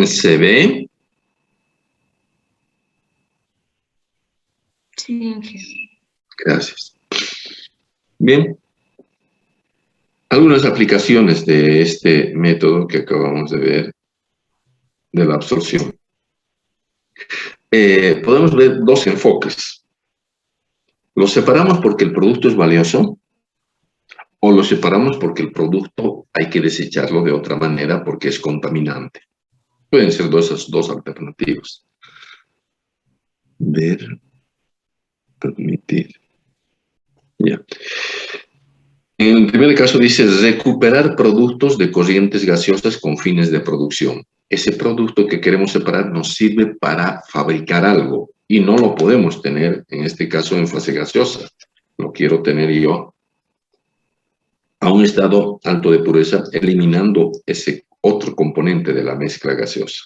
¿Se ve? Sí. Gracias. Bien. Algunas aplicaciones de este método que acabamos de ver, de la absorción. Podemos ver dos enfoques. ¿Los separamos porque el producto es valioso? ¿O lo separamos porque el producto hay que desecharlo de otra manera porque es contaminante? Pueden ser esas dos alternativas. Ver, permitir. Ya. En el primer caso dice recuperar productos de corrientes gaseosas con fines de producción. Ese producto que queremos separar nos sirve para fabricar algo y no lo podemos tener, en este caso, en fase gaseosa. Lo quiero tener yo a un estado alto de pureza, eliminando ese otro componente de la mezcla gaseosa.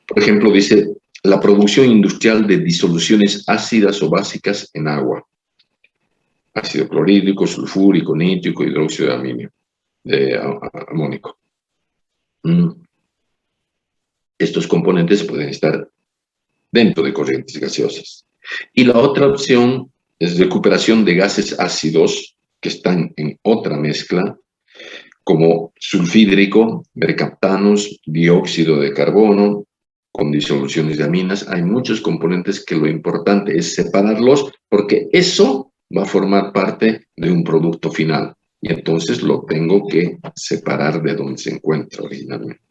Por ejemplo, dice la producción industrial de disoluciones ácidas o básicas en agua. Ácido clorhídrico, sulfúrico, nítrico, hidróxido de amonio, amónico. Estos componentes pueden estar dentro de corrientes gaseosas. Y la otra opción es recuperación de gases ácidos que están en otra mezcla, como sulfídrico, mercaptanos, dióxido de carbono, con disoluciones de aminas. Hay muchos componentes que lo importante es separarlos porque eso va a formar parte de un producto final. Y entonces lo tengo que separar de donde se encuentra originalmente.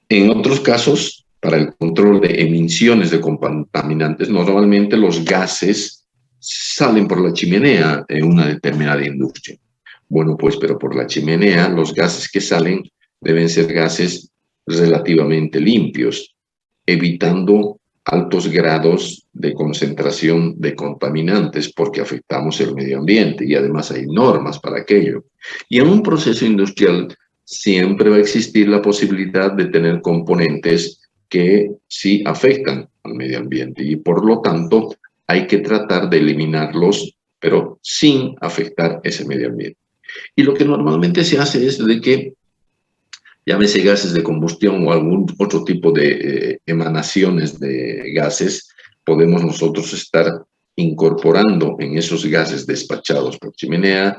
En otros casos, para el control de emisiones de contaminantes, normalmente los gases salen por la chimenea en una determinada industria. Bueno, pues, pero por la chimenea los gases que salen deben ser gases relativamente limpios, evitando altos grados de concentración de contaminantes porque afectamos el medio ambiente y además hay normas para aquello. Y en un proceso industrial siempre va a existir la posibilidad de tener componentes que sí afectan al medio ambiente y por lo tanto hay que tratar de eliminarlos, pero sin afectar ese medio ambiente. Y lo que normalmente se hace es de que, llámese gases de combustión o algún otro tipo de emanaciones de gases, podemos nosotros estar incorporando en esos gases despachados por chimenea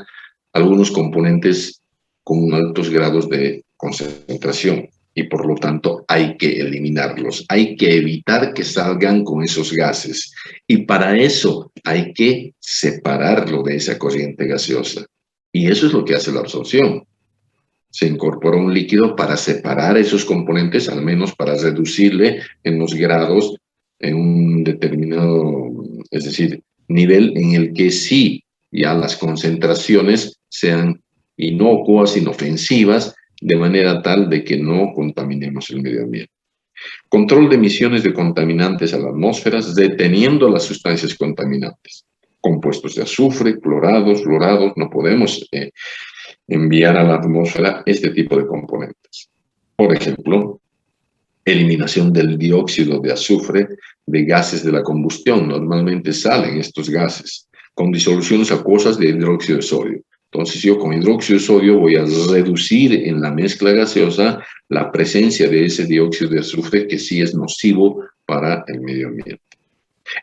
algunos componentes con altos grados de concentración y por lo tanto hay que eliminarlos, hay que evitar que salgan con esos gases y para eso hay que separarlo de esa corriente gaseosa y eso es lo que hace la absorción. Se incorpora un líquido para separar esos componentes, al menos para reducirle en los grados en un determinado, es decir, nivel en el que sí ya las concentraciones sean inocuas, inofensivas, de manera tal de que no contaminemos el medio ambiente. Control de emisiones de contaminantes a la atmósfera, deteniendo las sustancias contaminantes. Compuestos de azufre, clorados, fluorados, no podemos enviar a la atmósfera este tipo de componentes. Por ejemplo, eliminación del dióxido de azufre de gases de la combustión. Normalmente salen estos gases con disoluciones acuosas de hidróxido de sodio. Entonces yo con hidróxido de sodio voy a reducir en la mezcla gaseosa la presencia de ese dióxido de azufre que sí es nocivo para el medio ambiente.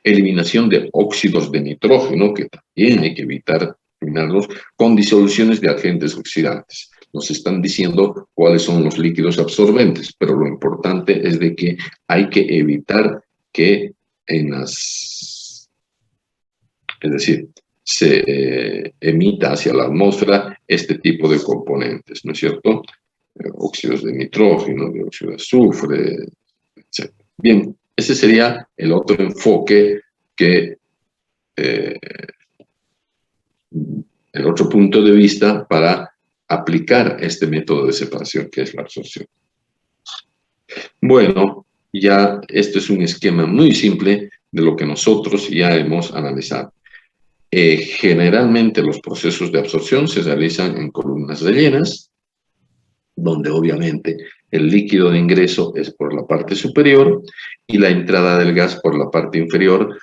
Eliminación de óxidos de nitrógeno, que también hay que evitar eliminarlos, con disoluciones de agentes oxidantes. Nos están diciendo cuáles son los líquidos absorbentes, pero lo importante es de que hay que evitar que en las, es decir, se emita hacia la atmósfera este tipo de componentes, ¿no es cierto? Óxidos de nitrógeno, dióxido de azufre, etc. Bien, ese sería el otro enfoque que, el otro punto de vista para aplicar este método de separación que es la absorción. Bueno, ya esto es un esquema muy simple de lo que nosotros ya hemos analizado. Generalmente los procesos de absorción se realizan en columnas rellenas, donde obviamente el líquido de ingreso es por la parte superior y la entrada del gas por la parte inferior.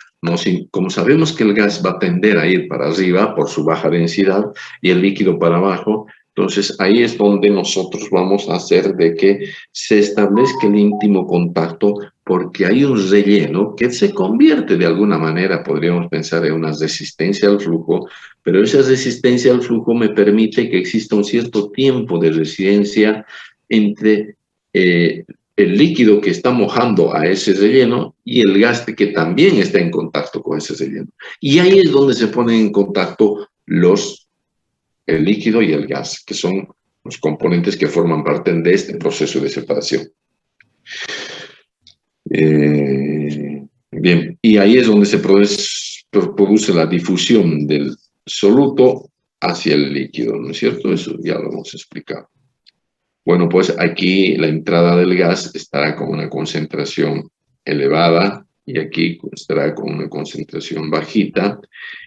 Como sabemos que el gas va a tender a ir para arriba por su baja densidad y el líquido para abajo, Entonces, ahí es donde nosotros vamos a hacer de que se establezca el íntimo contacto, porque hay un relleno que se convierte de alguna manera, podríamos pensar, en una resistencia al flujo, pero esa resistencia al flujo me permite que exista un cierto tiempo de residencia entre el líquido que está mojando a ese relleno y el gas que también está en contacto con ese relleno. Y ahí es donde se ponen en contacto el líquido y el gas, que son los componentes que forman parte de este proceso de separación. Bien, y ahí es donde se produce la difusión del soluto hacia el líquido, ¿no es cierto? Eso ya lo hemos explicado. Bueno, pues aquí la entrada del gas estará con una concentración elevada y aquí estará con una concentración bajita.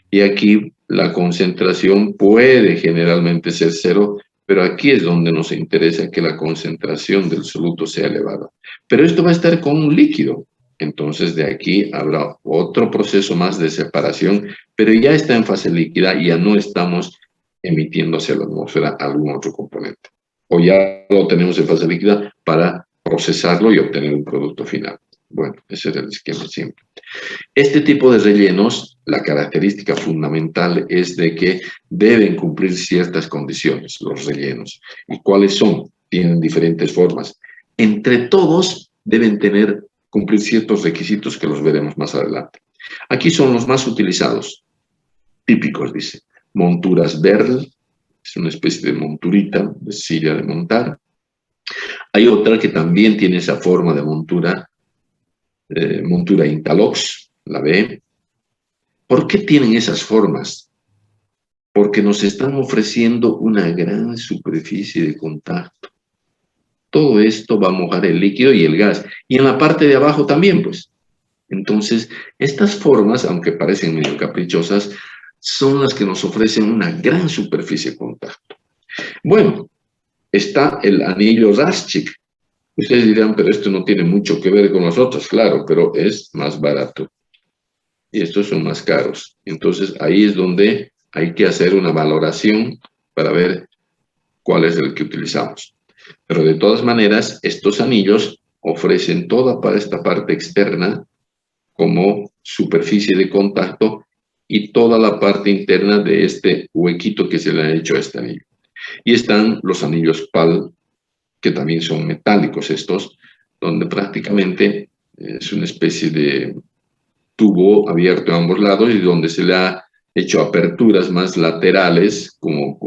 Y aquí la concentración puede generalmente ser cero, pero aquí es donde nos interesa que la concentración del soluto sea elevada. Pero esto va a estar con un líquido. Entonces de aquí habrá otro proceso más de separación, pero ya está en fase líquida y ya no estamos emitiendo hacia la atmósfera algún otro componente. O ya lo tenemos en fase líquida para procesarlo y obtener un producto final. Bueno, ese era el esquema simple. Este tipo de rellenos, la característica fundamental es de que deben cumplir ciertas condiciones, los rellenos. ¿Y cuáles son? Tienen diferentes formas. Entre todos deben cumplir ciertos requisitos que los veremos más adelante. Aquí son los más utilizados, típicos, dice. Monturas Berl, es una especie de monturita, de silla de montar. Hay otra que también tiene esa forma de montura, montura Intalox, la B. ¿Por qué tienen esas formas? Porque nos están ofreciendo una gran superficie de contacto. Todo esto va a mojar el líquido y el gas. Y en la parte de abajo también, pues. Entonces, estas formas, aunque parecen medio caprichosas, son las que nos ofrecen una gran superficie de contacto. Bueno, está el anillo Raschig. Ustedes dirán, pero esto no tiene mucho que ver con los otros. Claro, pero es más barato. Y estos son más caros. Entonces, ahí es donde hay que hacer una valoración para ver cuál es el que utilizamos. Pero de todas maneras, estos anillos ofrecen toda para esta parte externa como superficie de contacto y toda la parte interna de este huequito que se le ha hecho a este anillo. Y están los anillos PAL, que también son metálicos estos, donde prácticamente es una especie de tubo abierto a ambos lados y donde se le ha hecho aperturas más laterales como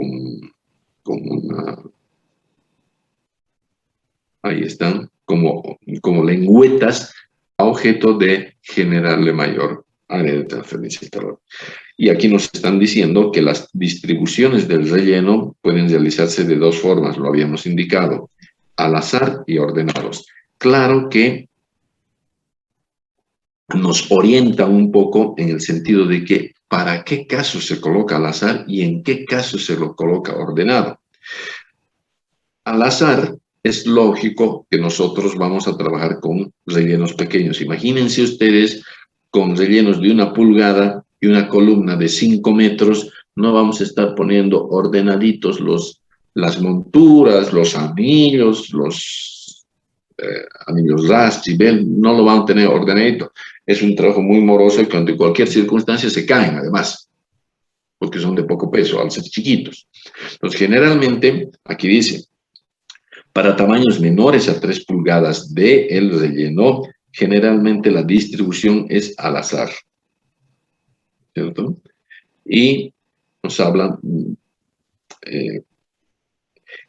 una... Ahí están, como lengüetas a objeto de generarle mayor área de transferencia de calor. Y aquí nos están diciendo que las distribuciones del relleno pueden realizarse de dos formas, lo habíamos indicado, al azar y ordenados. Claro que nos orienta un poco en el sentido de que para qué caso se coloca al azar y en qué caso se lo coloca ordenado. Al azar es lógico que nosotros vamos a trabajar con rellenos pequeños. Imagínense ustedes con rellenos de 1 pulgada y una columna de 5 metros, no vamos a estar poniendo ordenaditos las monturas, los anillos, anillos Raschig, no lo van a tener ordenadito. Es un trabajo muy moroso y que ante cualquier circunstancia se caen además, porque son de poco peso al ser chiquitos. Entonces, generalmente, aquí dice, para tamaños menores a 3 pulgadas de el relleno, generalmente la distribución es al azar, ¿cierto? Y nos hablan...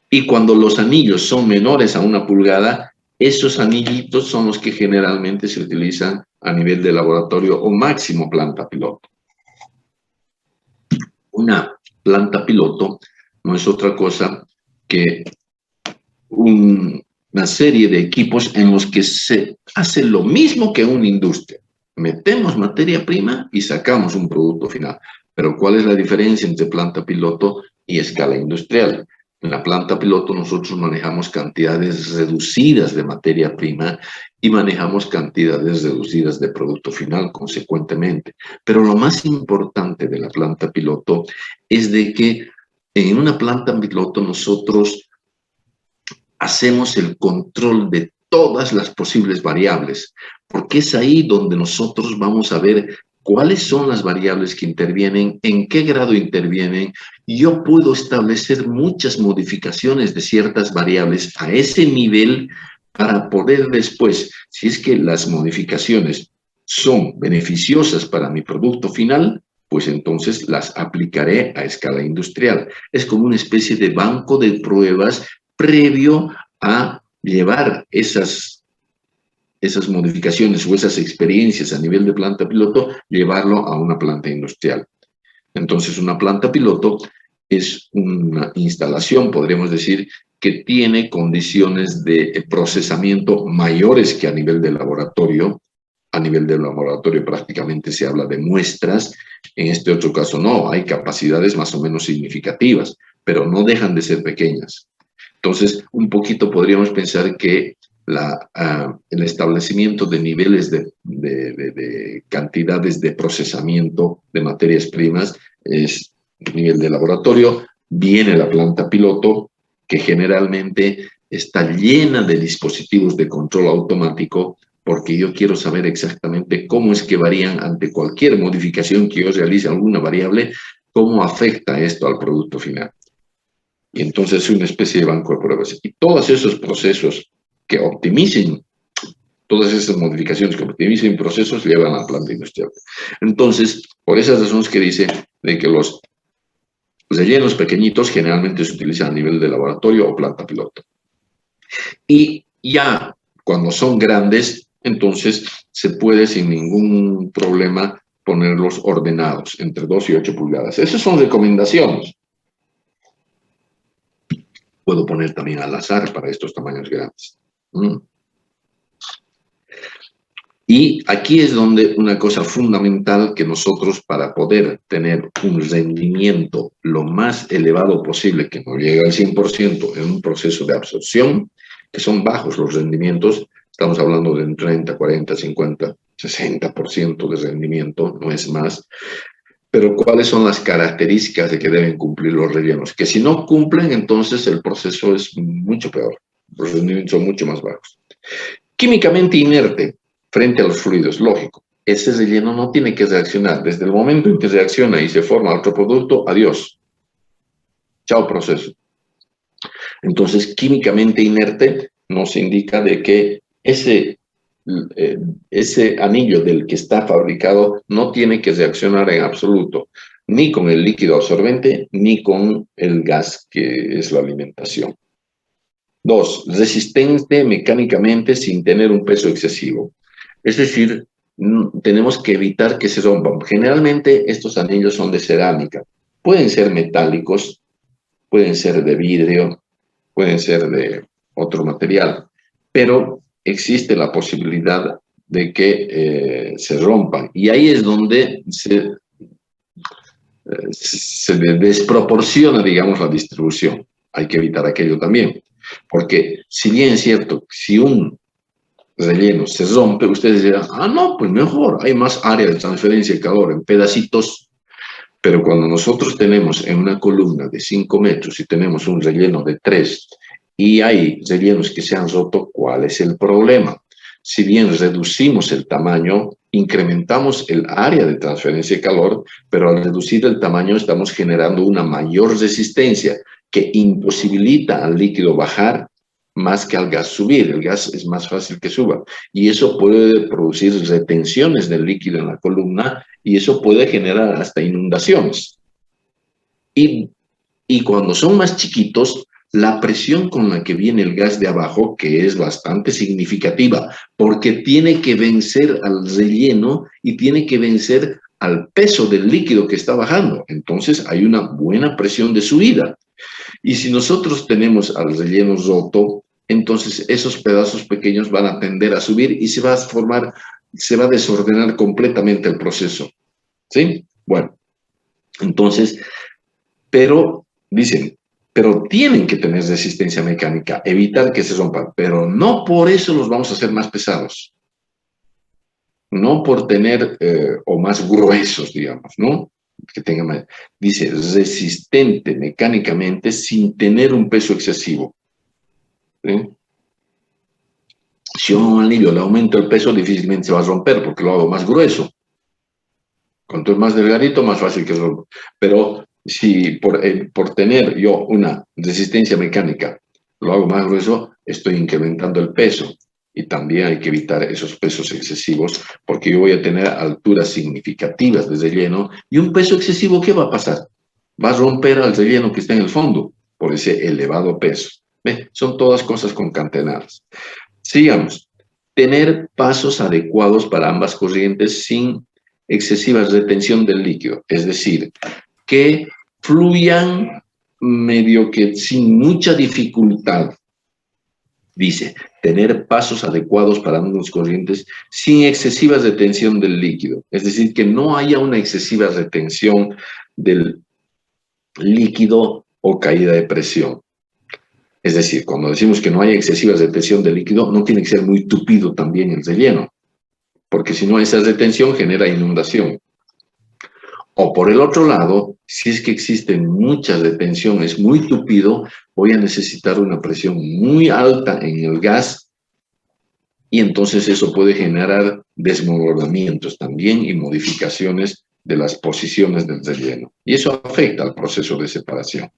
y cuando los anillos son menores a 1 pulgada, esos anillitos son los que generalmente se utilizan a nivel de laboratorio o máximo planta piloto. Una planta piloto no es otra cosa que una serie de equipos en los que se hace lo mismo que una industria. Metemos materia prima y sacamos un producto final. Pero ¿cuál es la diferencia entre planta piloto y escala industrial? En la planta piloto nosotros manejamos cantidades reducidas de materia prima y manejamos cantidades reducidas de producto final, consecuentemente. Pero lo más importante de la planta piloto es de que En una planta piloto nosotros hacemos el control de todas las posibles variables, porque es ahí donde nosotros vamos a ver cuáles son las variables que intervienen, en qué grado intervienen. Yo puedo establecer muchas modificaciones de ciertas variables a ese nivel para poder después, si es que las modificaciones son beneficiosas para mi producto final, pues entonces las aplicaré a escala industrial. Es como una especie de banco de pruebas previo a llevar esas modificaciones o esas experiencias a nivel de planta piloto, llevarlo a una planta industrial. Entonces, una planta piloto es una instalación, podríamos decir, que tiene condiciones de procesamiento mayores que a nivel de laboratorio. A nivel de laboratorio prácticamente se habla de muestras. En este otro caso no, hay capacidades más o menos significativas, pero no dejan de ser pequeñas. Entonces, un poquito podríamos pensar que el establecimiento de niveles de cantidades de procesamiento de materias primas es nivel de laboratorio, viene la planta piloto, que generalmente está llena de dispositivos de control automático, porque yo quiero saber exactamente cómo es que varían ante cualquier modificación que yo realice alguna variable, cómo afecta esto al producto final. Y entonces es una especie de banco de pruebas. Y todos esos procesos que optimicen, todas esas modificaciones que optimicen procesos, llevan a la planta industrial. Entonces, por esas razones que dice de que los rellenos pequeñitos generalmente se utilizan a nivel de laboratorio o planta piloto. Y ya cuando son grandes, entonces se puede sin ningún problema ponerlos ordenados entre 2 y 8 pulgadas. Esas son recomendaciones. Puedo poner también al azar para estos tamaños grandes. Y aquí es donde una cosa fundamental que nosotros, para poder tener un rendimiento lo más elevado posible, que no llegue al 100% en un proceso de absorción, que son bajos los rendimientos, estamos hablando de un 30, 40, 50, 60% de rendimiento, no es más. Pero ¿cuáles son las características de que deben cumplir los rellenos? Que si no cumplen, entonces el proceso es mucho peor. Los rendimientos son mucho más bajos. Químicamente inerte frente a los fluidos, lógico. Ese relleno no tiene que reaccionar. Desde el momento en que reacciona y se forma otro producto, adiós. Chao proceso. Entonces, químicamente inerte nos indica de que ese anillo del que está fabricado no tiene que reaccionar en absoluto, ni con el líquido absorbente, ni con el gas que es la alimentación. 2, resistente mecánicamente sin tener un peso excesivo. Es decir, tenemos que evitar que se rompan. Generalmente estos anillos son de cerámica. Pueden ser metálicos, pueden ser de vidrio, pueden ser de otro material, pero existe la posibilidad de que se rompan. Y ahí es donde se desproporciona, digamos, la distribución. Hay que evitar aquello también. Porque si bien es cierto, si un relleno se rompe, ustedes dirán, ah, no, pues mejor, hay más área de transferencia de calor en pedacitos. Pero cuando nosotros tenemos en una columna de 5 metros y tenemos un relleno de 3 y hay rellenos que se han roto, ¿cuál es el problema? Si bien reducimos el tamaño, incrementamos el área de transferencia de calor, pero al reducir el tamaño estamos generando una mayor resistencia que imposibilita al líquido bajar más que al gas subir. El gas es más fácil que suba y eso puede producir retenciones del líquido en la columna y eso puede generar hasta inundaciones. Y cuando son más chiquitos, la presión con la que viene el gas de abajo, que es bastante significativa, porque tiene que vencer al relleno y tiene que vencer al peso del líquido que está bajando. Entonces hay una buena presión de subida. Y si nosotros tenemos al relleno roto, entonces esos pedazos pequeños van a tender a subir y se va a desordenar completamente el proceso. ¿Sí? Bueno, entonces, pero dicen, pero tienen que tener resistencia mecánica, evitar que se rompan, pero no por eso los vamos a hacer más pesados. No por tener, o más gruesos, digamos, ¿no? que tenga más, dice resistente mecánicamente sin tener un peso excesivo. ¿Sí? Si yo a un anillo le aumento el peso, difícilmente se va a romper porque lo hago más grueso. Cuanto es más delgadito, más fácil que rompa. Pero si por tener yo una resistencia mecánica lo hago más grueso, estoy incrementando el peso. Y también hay que evitar esos pesos excesivos porque yo voy a tener alturas significativas de relleno y un peso excesivo, ¿qué va a pasar? Va a romper al relleno que está en el fondo por ese elevado peso. ¿Ve? Son todas cosas concatenadas. Sigamos. Tener pasos adecuados para ambas corrientes sin excesiva retención del líquido. Es decir, que fluyan medio que sin mucha dificultad. Dice, tener pasos adecuados para ambas corrientes sin excesiva retención del líquido. Es decir, que no haya una excesiva retención del líquido o caída de presión. Es decir, cuando decimos que no hay excesiva retención del líquido, no tiene que ser muy tupido también el relleno, porque si no, esa retención genera inundación. O por el otro lado, si es que existe mucha retención, es muy tupido, voy a necesitar una presión muy alta en el gas y entonces eso puede generar desmoronamientos también y modificaciones de las posiciones del relleno. Y eso afecta al proceso de separación.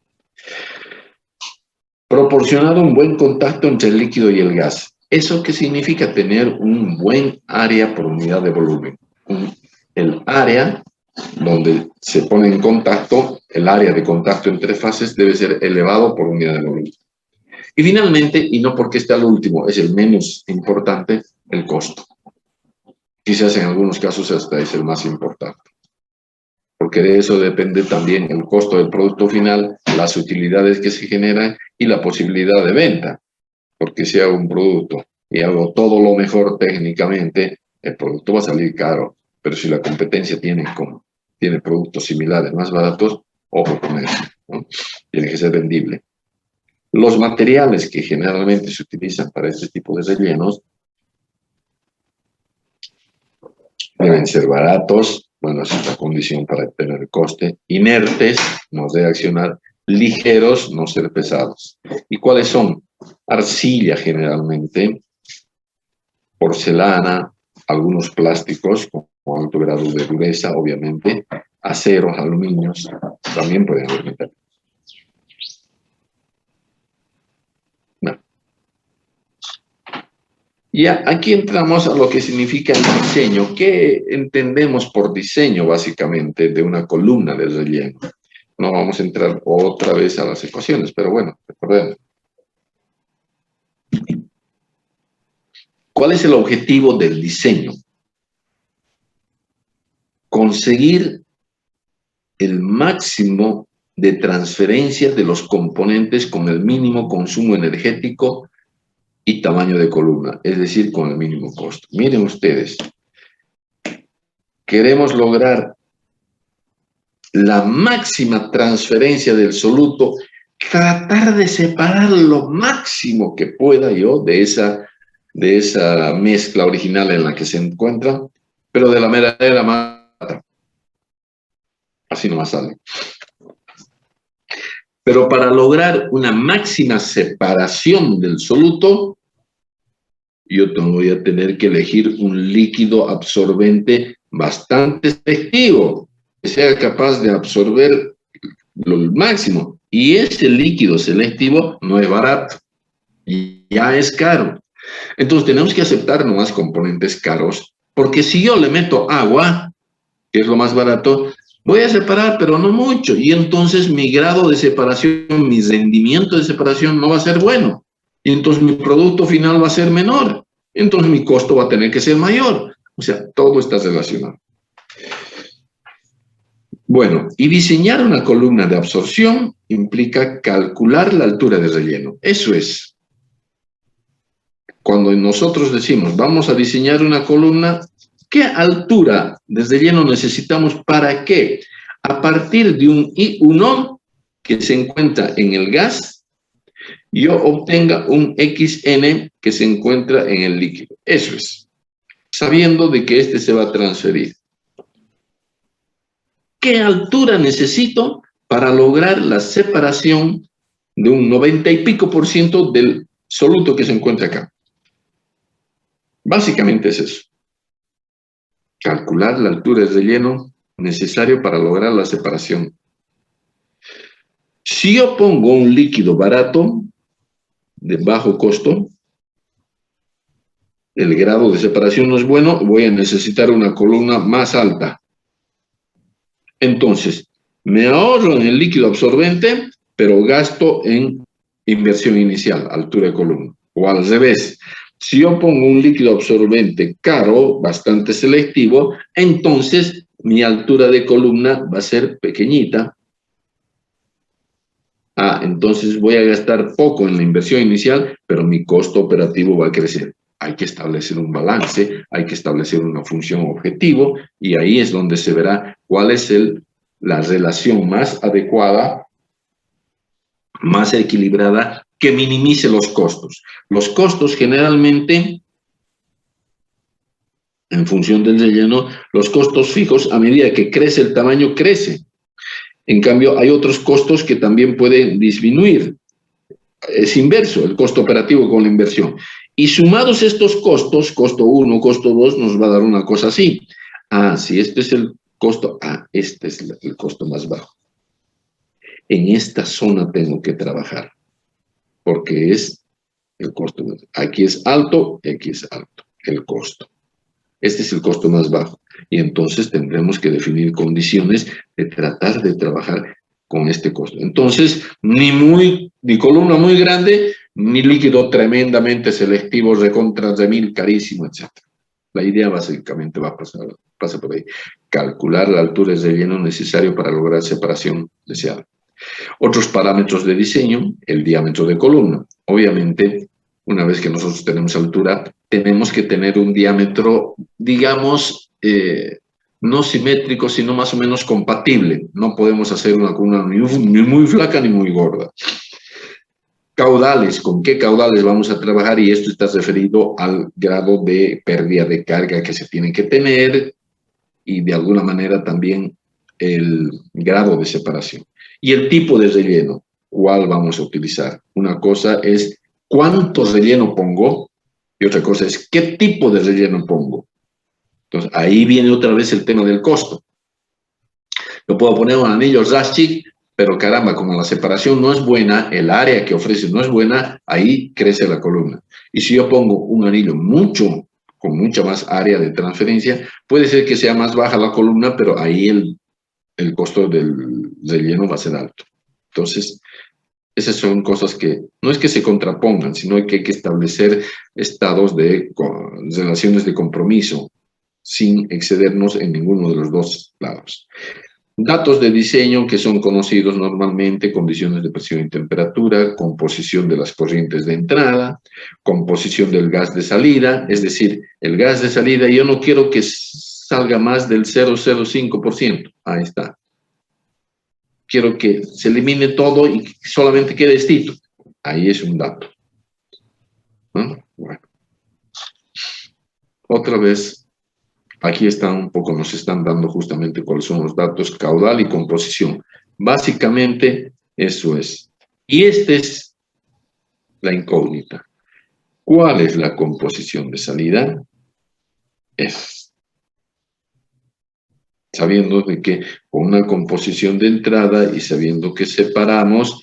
Proporcionar un buen contacto entre el líquido y el gas. ¿Eso qué significa? Tener un buen área por unidad de volumen. El área donde se pone en contacto, el área de contacto entre fases debe ser elevado por unidad de volumen. Y finalmente, y no porque esté al último, es el menos importante, el costo. Quizás en algunos casos hasta es el más importante. Porque de eso depende también el costo del producto final, las utilidades que se generan y la posibilidad de venta. Porque si hago un producto y hago todo lo mejor técnicamente, el producto va a salir caro. Pero si la competencia tiene productos similares más baratos, ojo con eso, ¿no? Tiene que ser vendible. Los materiales que generalmente se utilizan para este tipo de rellenos deben ser baratos, bueno, esa es la condición para tener coste, inertes, no reaccionar, ligeros, no ser pesados. ¿Y cuáles son? Arcilla generalmente, porcelana, algunos plásticos con alto grado de dureza, obviamente, aceros, aluminios, también pueden haber metales. No. Y aquí entramos a lo que significa el diseño. ¿Qué entendemos por diseño, básicamente, de una columna de relleno? No vamos a entrar otra vez a las ecuaciones, pero bueno, recordemos. ¿Cuál es el objetivo del diseño? Conseguir el máximo de transferencia de los componentes con el mínimo consumo energético y tamaño de columna, es decir, con el mínimo costo. Miren ustedes, queremos lograr la máxima transferencia del soluto, tratar de separar lo máximo que pueda yo de esa mezcla original en la que se encuentra, pero de la manera más... Así nomás sale. Pero para lograr una máxima separación del soluto, yo voy a tener que elegir un líquido absorbente bastante selectivo, que sea capaz de absorber lo máximo. Y ese líquido selectivo no es barato, y ya es caro. Entonces tenemos que aceptar nomás componentes caros, porque si yo le meto agua, que es lo más barato, voy a separar, pero no mucho. Y entonces mi grado de separación, mi rendimiento de separación no va a ser bueno. Y entonces mi producto final va a ser menor. Entonces mi costo va a tener que ser mayor. O sea, todo está relacionado. Bueno, y diseñar una columna de absorción implica calcular la altura de relleno. Eso es. Cuando nosotros decimos, vamos a diseñar una columna, ¿qué altura de relleno necesitamos para qué? A partir de un I1 que se encuentra en el gas, yo obtenga un XN que se encuentra en el líquido. Eso es. Sabiendo de que este se va a transferir. ¿Qué altura necesito para lograr la separación de un 90 y pico % del soluto que se encuentra acá? Básicamente es eso. Calcular la altura del relleno necesario para lograr la separación. Si yo pongo un líquido barato, de bajo costo, el grado de separación no es bueno, voy a necesitar una columna más alta. Entonces, me ahorro en el líquido absorbente, pero gasto en inversión inicial, altura de columna. O al revés, si yo pongo un líquido absorbente caro, bastante selectivo, entonces mi altura de columna va a ser pequeñita. Entonces voy a gastar poco en la inversión inicial, pero mi costo operativo va a crecer. Hay que establecer un balance, hay que establecer una función objetivo, y ahí es donde se verá cuál es la relación más adecuada, más equilibrada, que minimice los costos. Los costos generalmente, en función del relleno, los costos fijos, a medida que crece el tamaño, crece. En cambio, hay otros costos que también pueden disminuir. Es inverso, el costo operativo con la inversión. Y sumados estos costos, costo 1, costo 2, nos va a dar una cosa así. Si este es el costo, este es el costo más bajo. En esta zona tengo que trabajar, porque es el costo. Aquí es alto, aquí es alto, el costo. Este es el costo más bajo. Y entonces tendremos que definir condiciones de tratar de trabajar con este costo. Entonces, ni columna muy grande, ni líquido tremendamente selectivo, recontra de 1000, carísimo, etc. La idea básicamente pasa por ahí. Calcular la altura de relleno necesario para lograr separación deseada. Otros parámetros de diseño, el diámetro de columna. Obviamente, una vez que nosotros tenemos altura, tenemos que tener un diámetro, digamos, no simétrico, sino más o menos compatible. No podemos hacer una columna ni muy flaca ni muy gorda. Caudales, ¿con qué caudales vamos a trabajar? Y esto está referido al grado de pérdida de carga que se tiene que tener, y de alguna manera también el grado de separación. Y el tipo de relleno, ¿cuál vamos a utilizar? Una cosa es cuánto relleno pongo, y otra cosa es qué tipo de relleno pongo. Entonces, ahí viene otra vez el tema del costo. Yo puedo poner un anillo Raschig, pero caramba, como la separación no es buena, el área que ofrece no es buena, ahí crece la columna. Y si yo pongo un anillo con mucha más área de transferencia, puede ser que sea más baja la columna, pero ahí el costo del relleno va a ser alto. Entonces, esas son cosas que no es que se contrapongan, sino que hay que establecer estados de relaciones de compromiso sin excedernos en ninguno de los dos lados. Datos de diseño que son conocidos normalmente: condiciones de presión y temperatura, composición de las corrientes de entrada, composición del gas de salida, es decir, el gas de salida yo no quiero que salga más del 0,05%, ahí está. Quiero que se elimine todo y solamente quede estito, ahí es un dato. Bueno. Otra vez, aquí nos están dando justamente cuáles son los datos, caudal y composición. Básicamente, eso es. Y esta es la incógnita. ¿Cuál es la composición de salida? Sabiendo de que con una composición de entrada y sabiendo que separamos,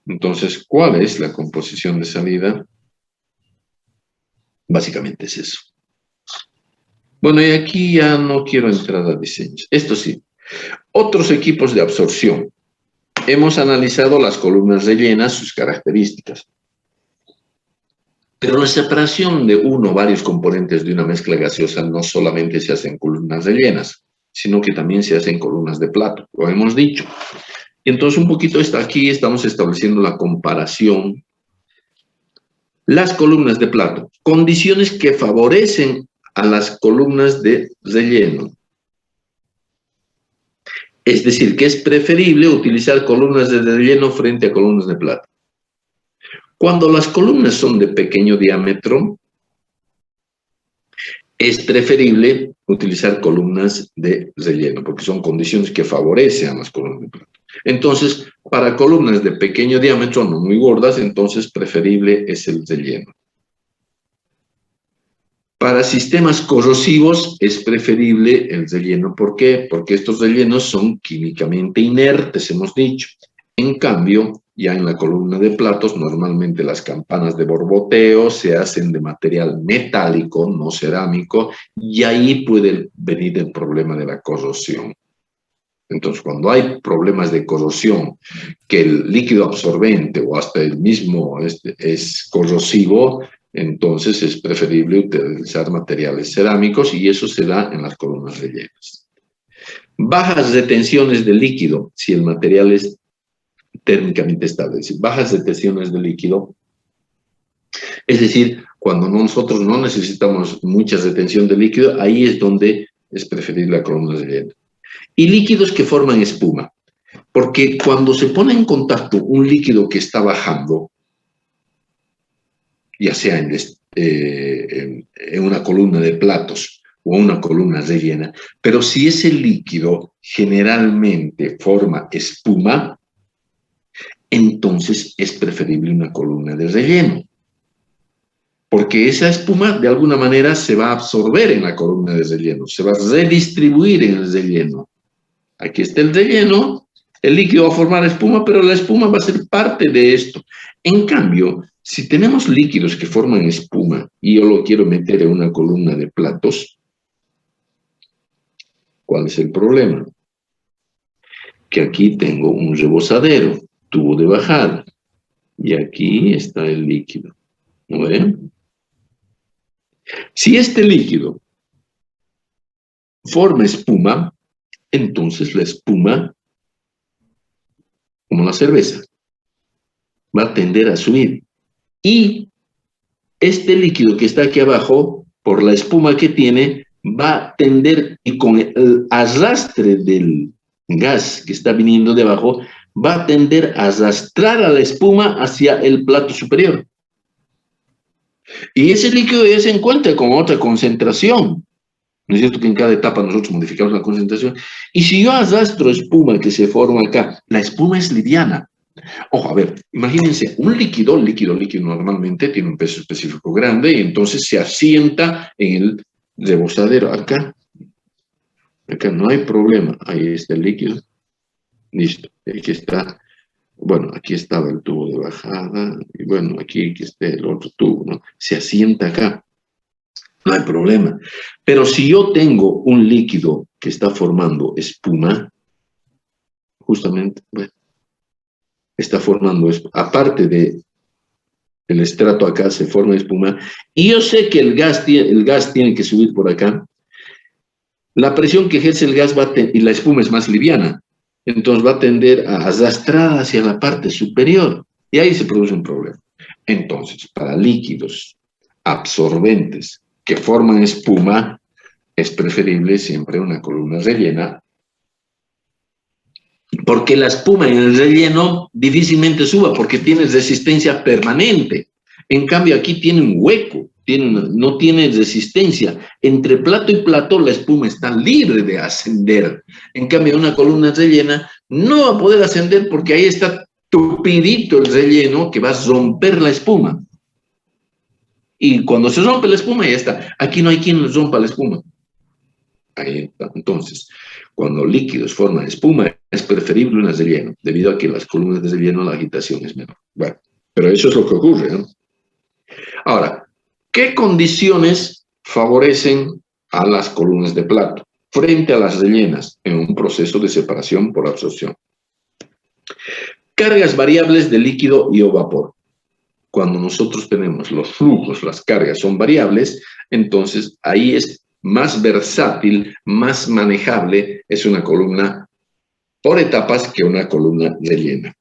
entonces, ¿cuál es la composición de salida? Básicamente es eso. Bueno, y aquí ya no quiero entrar a diseños. Esto sí, otros equipos de absorción. Hemos analizado las columnas rellenas, sus características. Pero la separación de uno o varios componentes de una mezcla gaseosa no solamente se hace en columnas rellenas, sino que también se hace en columnas de plato, lo hemos dicho. Y entonces un poquito aquí estamos estableciendo la comparación. Las columnas de plato, condiciones que favorecen a las columnas de relleno. Es decir, que es preferible utilizar columnas de relleno frente a columnas de plato. Cuando las columnas son de pequeño diámetro, es preferible utilizar columnas de relleno, porque son condiciones que favorecen a las columnas de plato. Entonces, para columnas de pequeño diámetro, no muy gordas, entonces preferible es el relleno. Para sistemas corrosivos es preferible el relleno. ¿Por qué? Porque estos rellenos son químicamente inertes, hemos dicho. En cambio, ya en la columna de platos, normalmente las campanas de borboteo se hacen de material metálico, no cerámico, y ahí puede venir el problema de la corrosión. Entonces, cuando hay problemas de corrosión, que el líquido absorbente o hasta el mismo es corrosivo, entonces es preferible utilizar materiales cerámicos y eso se da en las columnas rellenas. Bajas retenciones de líquido, si el material es térmicamente estable, es decir, bajas retenciones de líquido, es decir, cuando nosotros no necesitamos mucha retención de líquido, ahí es donde es preferible la columna rellena. Y líquidos que forman espuma, porque cuando se pone en contacto un líquido que está bajando, ya sea en una columna de platos o una columna rellena, pero si ese líquido generalmente forma espuma, entonces es preferible una columna de relleno, porque esa espuma de alguna manera se va a absorber en la columna de relleno, se va a redistribuir en el relleno. Aquí está el relleno, el líquido va a formar espuma, pero la espuma va a ser parte de esto. En cambio, si tenemos líquidos que forman espuma y yo lo quiero meter en una columna de platos, ¿cuál es el problema? Que aquí tengo un rebosadero, tubo de bajada, y aquí está el líquido. ¿No ven? Si este líquido forma espuma, entonces la espuma, como la cerveza, va a tender a subir. Y este líquido que está aquí abajo, por la espuma que tiene, va a tender, y con el arrastre del gas que está viniendo de abajo, va a tender a arrastrar a la espuma hacia el plato superior. Y ese líquido ya se encuentra con otra concentración. ¿No es cierto que en cada etapa nosotros modificamos la concentración? Y si yo arrastro espuma que se forma acá, la espuma es liviana. Ojo, a ver, imagínense, un líquido normalmente tiene un peso específico grande y entonces se asienta en el rebosadero. Acá no hay problema. Ahí está el líquido. Listo. Aquí está. Bueno, aquí estaba el tubo de bajada. Y bueno, aquí está el otro tubo, ¿no? Se asienta acá. No hay problema. Pero si yo tengo un líquido que está formando espuma, justamente, bueno, está formando, aparte de el estrato acá se forma espuma, y yo sé que el gas tiene que subir por acá, la presión que ejerce el gas y la espuma es más liviana, entonces va a tender a arrastrar hacia la parte superior, y ahí se produce un problema. Entonces, para líquidos absorbentes que forman espuma, es preferible siempre una columna rellena, porque la espuma en el relleno difícilmente suba, porque tiene resistencia permanente. En cambio, aquí tiene un hueco, no tiene resistencia. Entre plato y plato, la espuma está libre de ascender. En cambio, una columna rellena no va a poder ascender porque ahí está tupidito el relleno que va a romper la espuma. Y cuando se rompe la espuma, ya está. Aquí no hay quien rompa la espuma. Ahí está. Entonces, cuando líquidos forman espuma, es preferible una relleno, debido a que las columnas de relleno la agitación es menor. Bueno, pero eso es lo que ocurre, ¿no? Ahora, ¿qué condiciones favorecen a las columnas de plato frente a las rellenas en un proceso de separación por absorción? Cargas variables de líquido y o vapor. Cuando nosotros tenemos los flujos, las cargas son variables, entonces ahí es más versátil, más manejable, es una columna por etapas que una columna rellena.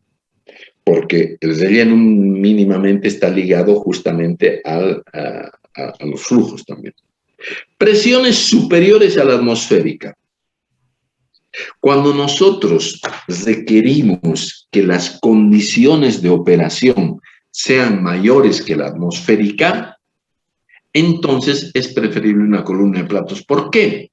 Porque el relleno mínimamente está ligado justamente a los flujos también. Presiones superiores a la atmosférica. Cuando nosotros requerimos que las condiciones de operación sean mayores que la atmosférica, entonces es preferible una columna de platos. ¿Por qué?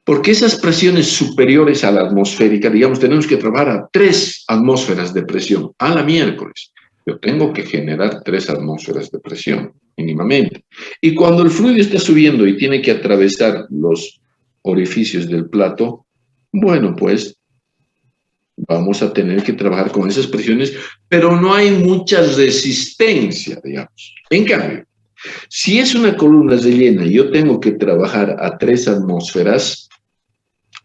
Porque esas presiones superiores a la atmosférica, digamos, tenemos que trabajar a 3 atmósferas de presión a la miércoles. Yo tengo que generar 3 atmósferas de presión, mínimamente. Y cuando el fluido está subiendo y tiene que atravesar los orificios del plato, bueno, pues vamos a tener que trabajar con esas presiones, pero no hay mucha resistencia, digamos. En cambio, si es una columna rellena y yo tengo que trabajar a 3 atmósferas,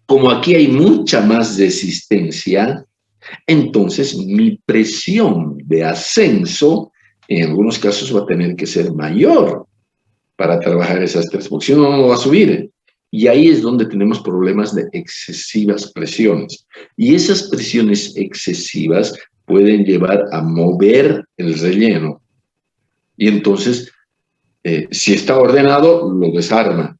como aquí hay mucha más resistencia, entonces mi presión de ascenso en algunos casos va a tener que ser mayor para trabajar esas 3, porque si no, no va a subir. Y ahí es donde tenemos problemas de excesivas presiones. Y esas presiones excesivas pueden llevar a mover el relleno. Y entonces, si está ordenado, lo desarma.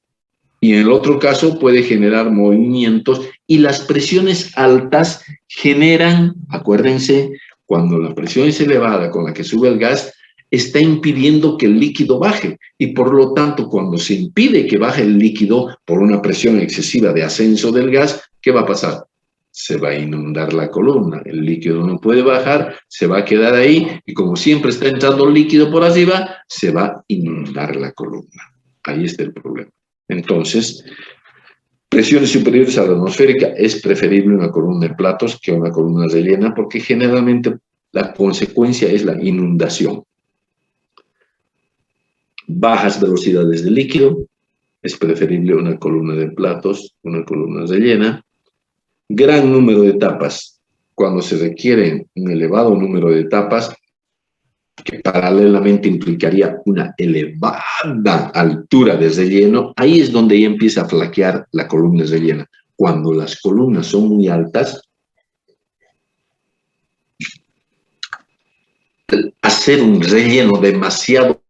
Y en el otro caso puede generar movimientos y las presiones altas generan, acuérdense, cuando la presión es elevada con la que sube el gas, está impidiendo que el líquido baje y por lo tanto cuando se impide que baje el líquido por una presión excesiva de ascenso del gas, ¿qué va a pasar? Se va a inundar la columna, el líquido no puede bajar, se va a quedar ahí y como siempre está entrando el líquido por arriba, se va a inundar la columna. Ahí está el problema. Entonces, presiones superiores a la atmosférica es preferible una columna de platos que una columna rellena porque generalmente la consecuencia es la inundación. Bajas velocidades de líquido, es preferible una columna de platos, una columna rellena. Gran número de etapas. Cuando se requiere un elevado número de etapas, que paralelamente implicaría una elevada altura de relleno, ahí es donde ya empieza a flaquear la columna rellena. Cuando las columnas son muy altas, hacer un relleno demasiado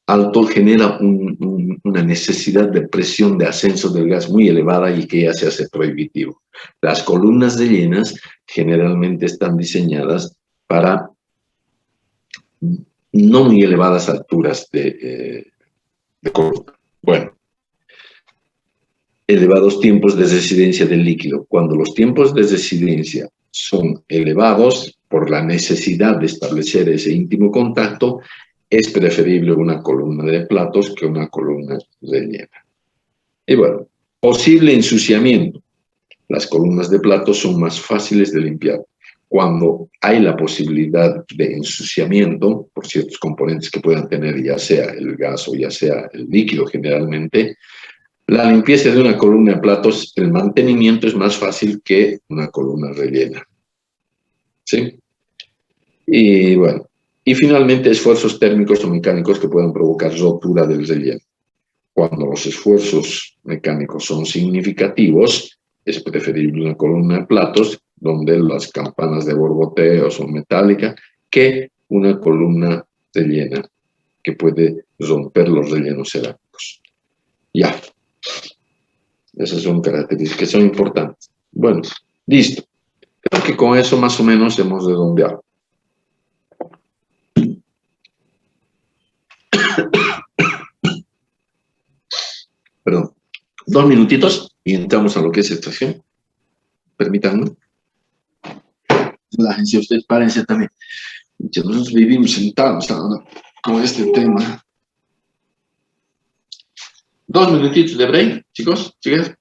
alto genera una necesidad de presión de ascenso del gas muy elevada y que ya se hace prohibitivo. Las columnas rellenas generalmente están diseñadas para no muy elevadas alturas de columna. Bueno, elevados tiempos de residencia del líquido. Cuando los tiempos de residencia son elevados por la necesidad de establecer ese íntimo contacto, es preferible una columna de platos que una columna rellena. Y bueno, posible ensuciamiento. Las columnas de platos son más fáciles de limpiar. Cuando hay la posibilidad de ensuciamiento por ciertos componentes que puedan tener, ya sea el gas o ya sea el líquido generalmente, la limpieza de una columna de platos, el mantenimiento es más fácil que una columna rellena. ¿Sí? Y bueno, y finalmente esfuerzos térmicos o mecánicos que puedan provocar rotura del relleno. Cuando los esfuerzos mecánicos son significativos, es preferible una columna de platos donde las campanas de borboteo son metálicas que una columna rellena que puede romper los rellenos cerámicos. Ya. Esas son características que son importantes. Bueno, listo. Creo que con eso más o menos hemos redondeado. Perdón. 2 minutitos y entramos a lo que es extracción. Permítanme. Relájense ustedes, párense también. Nosotros vivimos sentados ahora con este tema. 2 minutitos de break, chicos, chicas.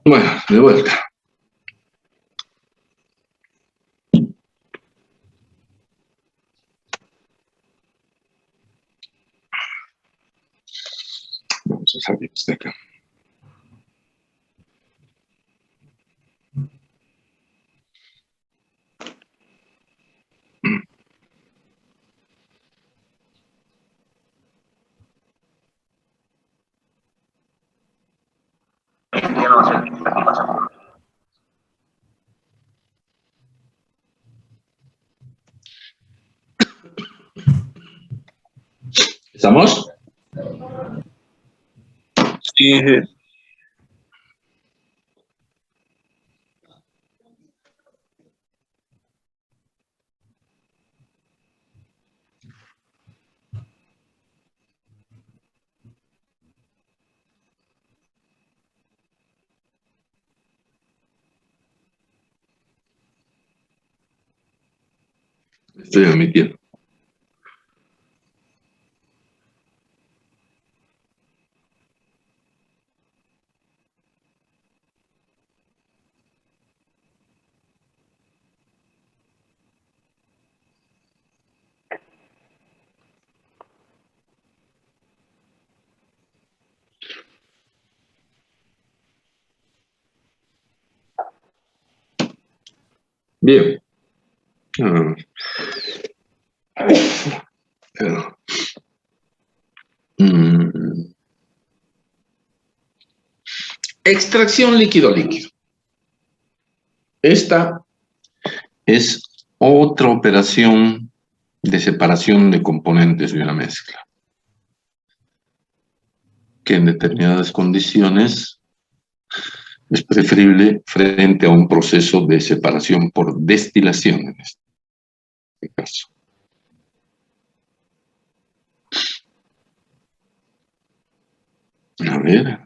Bueno, de vuelta. Vamos a salir de acá. ¿Estamos? Sí, Estoy admitiendo. Bien. Extracción líquido-líquido. Esta es otra operación de separación de componentes de una mezcla, que en determinadas condiciones es preferible frente a un proceso de separación por destilación, en este caso. A ver.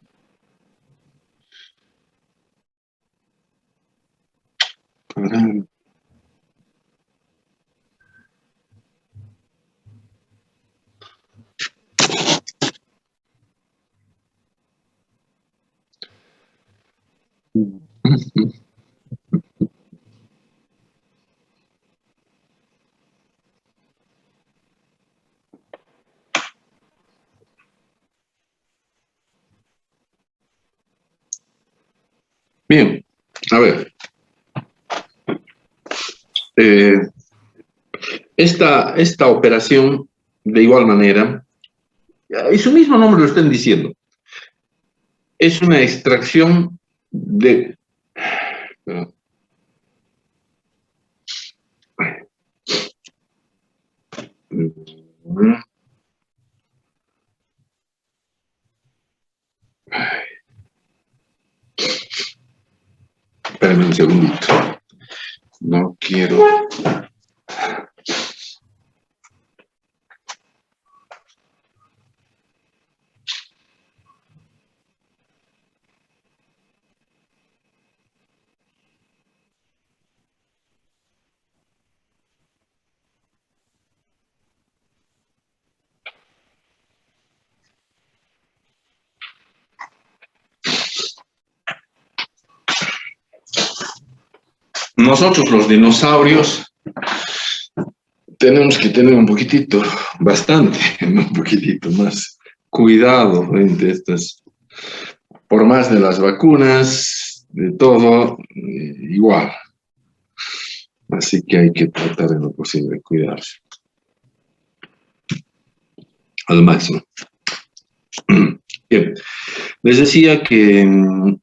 Caramba. Bien, a ver. Esta operación, de igual manera, y su mismo nombre lo están diciendo, es una extracción de... Espérame un segundito. No quiero... Nosotros los dinosaurios tenemos que tener un poquitito, bastante, un poquitito más cuidado frente a estas, por más de las vacunas, de todo, igual. Así que hay que tratar en lo posible de cuidarse al máximo. Bien, les decía que,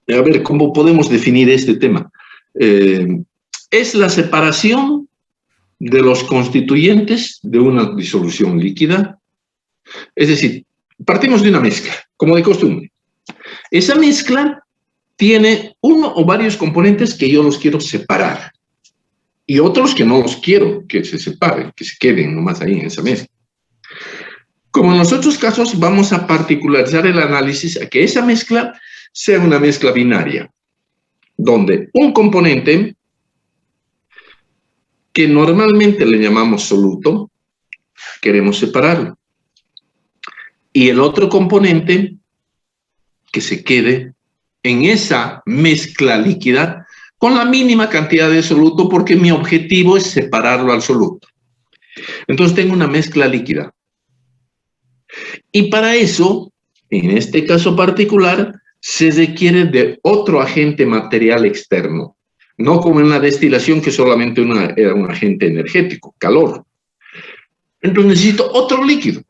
a ver, ¿cómo podemos definir este tema? Es la separación de los constituyentes de una disolución líquida. Es decir, partimos de una mezcla, como de costumbre. Esa mezcla tiene uno o varios componentes que yo los quiero separar y otros que no los quiero que se separen, que se queden nomás ahí en esa mezcla. Como en los otros casos, vamos a particularizar el análisis a que esa mezcla sea una mezcla binaria, donde un componente que normalmente le llamamos soluto, queremos separarlo. Y el otro componente que se quede en esa mezcla líquida con la mínima cantidad de soluto, porque mi objetivo es separarlo al soluto. Entonces tengo una mezcla líquida. Y para eso, en este caso particular, se requiere de otro agente material externo, no como en la destilación, que solamente era un agente energético, calor. Entonces necesito otro líquido.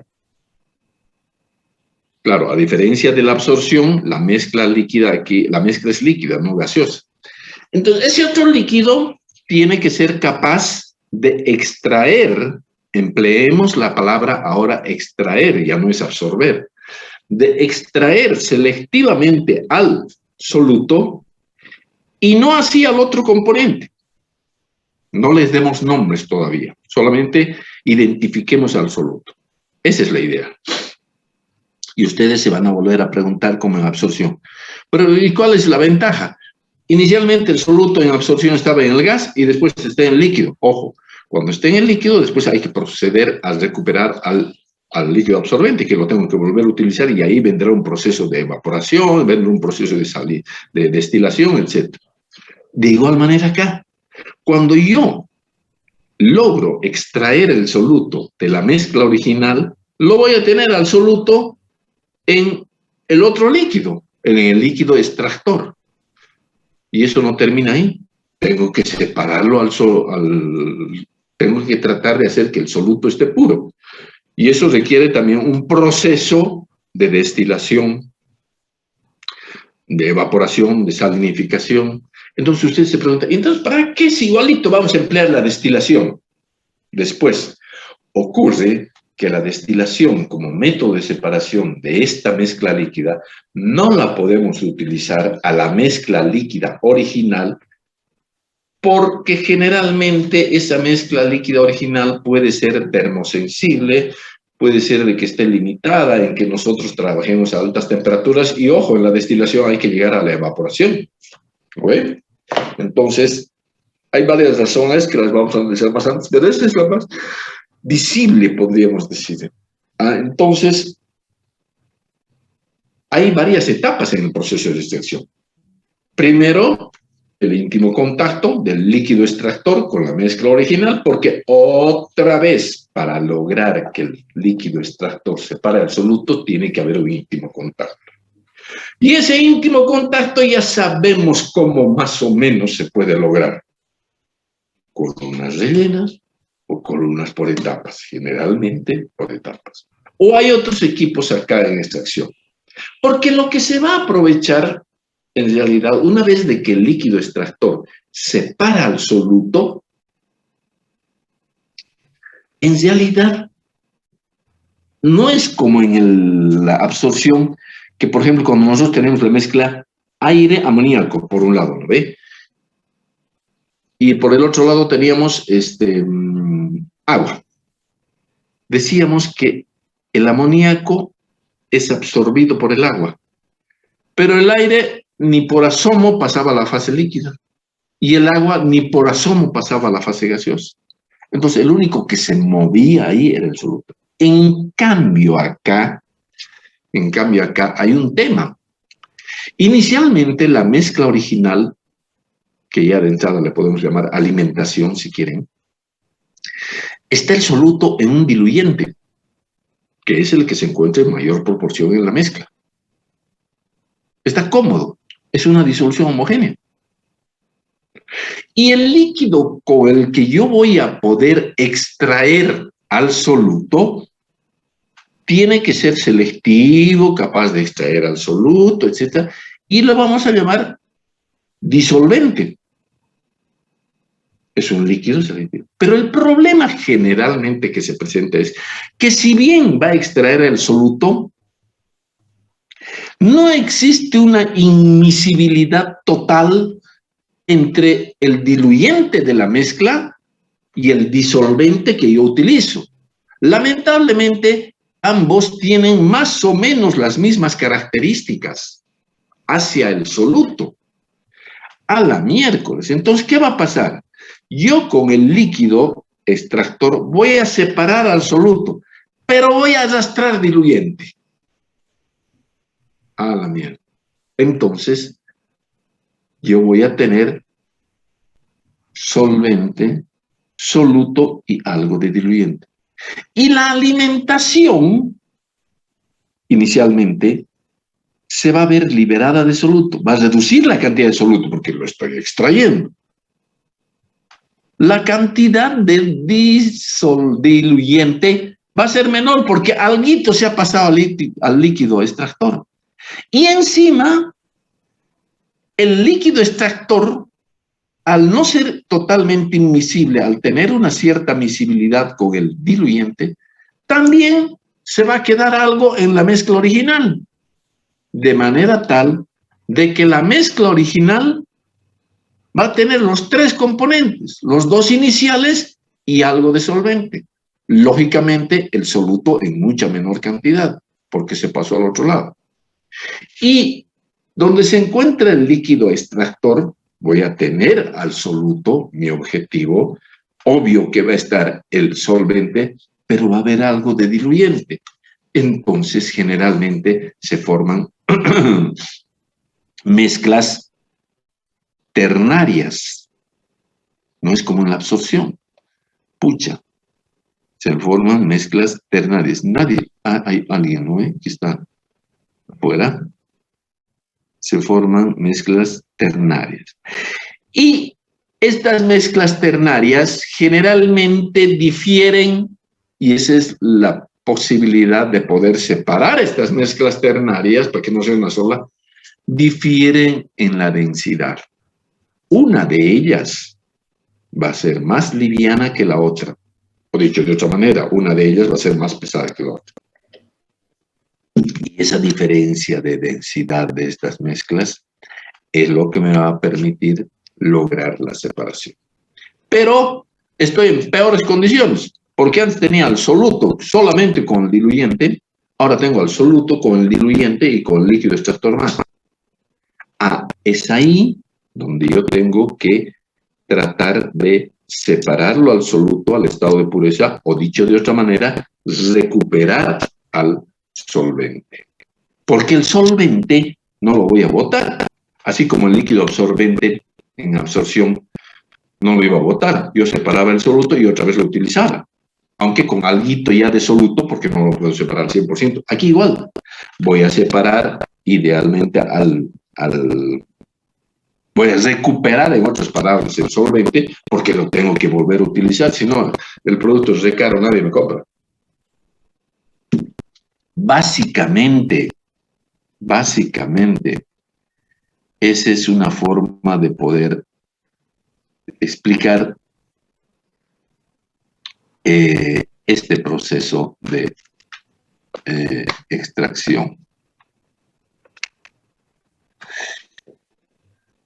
Claro, a diferencia de la absorción, la mezcla líquida aquí, la mezcla es líquida, no gaseosa. Entonces, ese otro líquido tiene que ser capaz de extraer, empleemos la palabra ahora extraer, ya no es absorber, de extraer selectivamente al soluto y no así al otro componente. No les demos nombres todavía, solamente identifiquemos al soluto. Esa es la idea. Y ustedes se van a volver a preguntar como en absorción. Pero ¿y cuál es la ventaja? Inicialmente el soluto en absorción estaba en el gas y después está en el líquido. Ojo, cuando esté en el líquido, después hay que proceder a recuperar al líquido absorbente, que lo tengo que volver a utilizar, y ahí vendrá un proceso de evaporación, vendrá un proceso de destilación, etc. De igual manera acá, cuando yo logro extraer el soluto de la mezcla original, lo voy a tener al soluto en el otro líquido, en el líquido extractor. Y eso no termina ahí. Tengo que separarlo tengo que tratar de hacer que el soluto esté puro. Y eso requiere también un proceso de destilación, de evaporación, de salinificación. Entonces usted se pregunta, entonces, ¿para qué si igualito vamos a emplear la destilación? Después, ocurre que la destilación como método de separación de esta mezcla líquida no la podemos utilizar a la mezcla líquida original, porque generalmente esa mezcla líquida original puede ser termosensible, puede ser de que esté limitada en que nosotros trabajemos a altas temperaturas, y ojo, en la destilación hay que llegar a la evaporación. ¿Ve? Entonces, hay varias razones que las vamos a analizar más antes, pero esta es la más visible, podríamos decir. Entonces, hay varias etapas en el proceso de extracción. Primero, el íntimo contacto del líquido extractor con la mezcla original, porque otra vez, para lograr que el líquido extractor separe el soluto, tiene que haber un íntimo contacto. Y ese íntimo contacto ya sabemos cómo más o menos se puede lograr. Columnas rellenas o columnas por etapas, generalmente por etapas. O hay otros equipos acá en extracción. Porque lo que se va a aprovechar, en realidad, una vez de que el líquido extractor separa al soluto, en realidad no es como en la absorción, que por ejemplo cuando nosotros tenemos la mezcla aire-amoníaco, por un lado, ¿no ve? Y por el otro lado teníamos agua. Decíamos que el amoníaco es absorbido por el agua, pero el aire ni por asomo pasaba a la fase líquida, y el agua ni por asomo pasaba a la fase gaseosa. Entonces, el único que se movía ahí era el soluto. En cambio acá hay un tema. Inicialmente, la mezcla original, que ya de entrada le podemos llamar alimentación, si quieren, está el soluto en un diluyente, que es el que se encuentra en mayor proporción en la mezcla. Está cómodo, es una disolución homogénea. Y el líquido con el que yo voy a poder extraer al soluto tiene que ser selectivo, capaz de extraer al soluto, etc. Y lo vamos a llamar disolvente. Es un líquido selectivo. Pero el problema generalmente que se presenta es que si bien va a extraer el soluto, no existe una inmisibilidad total entre el diluyente de la mezcla y el disolvente que yo utilizo. Lamentablemente, ambos tienen más o menos las mismas características hacia el soluto. A la miércoles. Entonces, ¿qué va a pasar? Yo con el líquido extractor voy a separar al soluto, pero voy a arrastrar diluyente. A la mierda. Entonces, yo voy a tener solvente, soluto y algo de diluyente. Y la alimentación, inicialmente, se va a ver liberada de soluto. Va a reducir la cantidad de soluto porque lo estoy extrayendo. La cantidad de diluyente va a ser menor porque alguito se ha pasado al líquido extractor. Y encima, el líquido extractor, al no ser totalmente inmiscible, al tener una cierta miscibilidad con el diluyente, también se va a quedar algo en la mezcla original, de manera tal de que la mezcla original va a tener los tres componentes, los dos iniciales y algo de solvente. Lógicamente, el soluto en mucha menor cantidad, porque se pasó al otro lado. Y donde se encuentra el líquido extractor, voy a tener al soluto, mi objetivo. Obvio que va a estar el solvente, pero va a haber algo de diluyente. Entonces, generalmente se forman mezclas ternarias. No es como en la absorción. Pucha, se forman mezclas ternarias. Hay alguien, ¿no? Que está afuera. Se forman mezclas ternarias. Y estas mezclas ternarias generalmente difieren, y esa es la posibilidad de poder separar estas mezclas ternarias, para que no sea una sola, difieren en la densidad. Una de ellas va a ser más liviana que la otra. O dicho de otra manera, una de ellas va a ser más pesada que la otra. Y esa diferencia de densidad de estas mezclas es lo que me va a permitir lograr la separación. Pero estoy en peores condiciones, porque antes tenía el soluto solamente con el diluyente, ahora tengo el soluto con el diluyente y con el líquido extractor más. Es ahí donde yo tengo que tratar de separarlo al soluto, al estado de pureza, o dicho de otra manera, recuperar al solvente. Porque el solvente no lo voy a botar, así como el líquido absorbente en absorción no lo iba a botar. Yo separaba el soluto y otra vez lo utilizaba, aunque con alguito ya de soluto, porque no lo puedo separar al 100%. Aquí igual, voy a separar idealmente voy a recuperar, en otras palabras, el solvente, porque lo tengo que volver a utilizar, si no, el producto es re caro, nadie me compra. Básicamente, esa es una forma de poder explicar este proceso de extracción.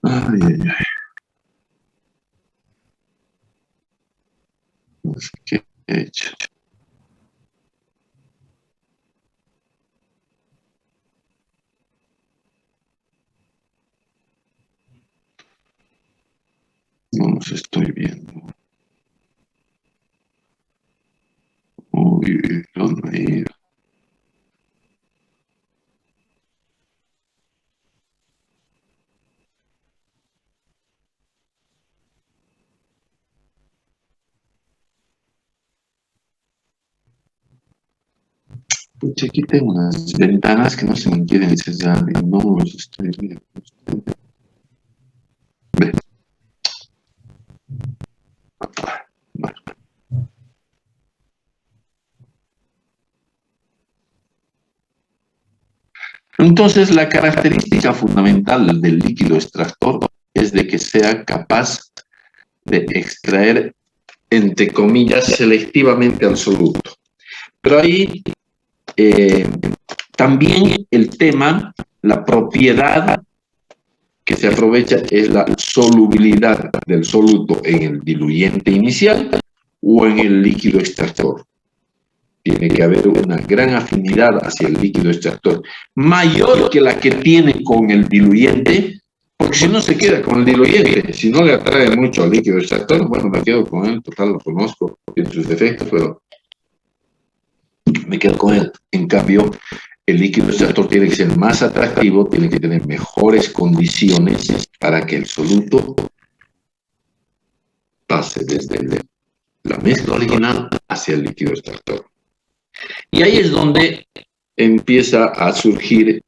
Ay, ay, ay. No sé qué he hecho. No los estoy viendo. Uy, ¿dónde he ido? Pucha, aquí tengo unas ventanas que no se me quieren cerrar y no los estoy viendo. Ve. Bueno. Entonces, la característica fundamental del líquido extractor es de que sea capaz de extraer, entre comillas, selectivamente al soluto. Pero ahí también el tema, la propiedad que se aprovecha es la solubilidad del soluto en el diluyente inicial o en el líquido extractor. tiene que haber una gran afinidad hacia el líquido extractor, mayor que la que tiene con el diluyente, porque si no se queda con el diluyente, si no le atrae mucho al líquido extractor, bueno, me quedo con él, total, lo conozco, tiene sus defectos, pero me quedo con él. En cambio, el líquido extractor tiene que ser más atractivo, tiene que tener mejores condiciones para que el soluto pase desde la mezcla original hacia el líquido extractor. Y ahí es donde empieza a surgir,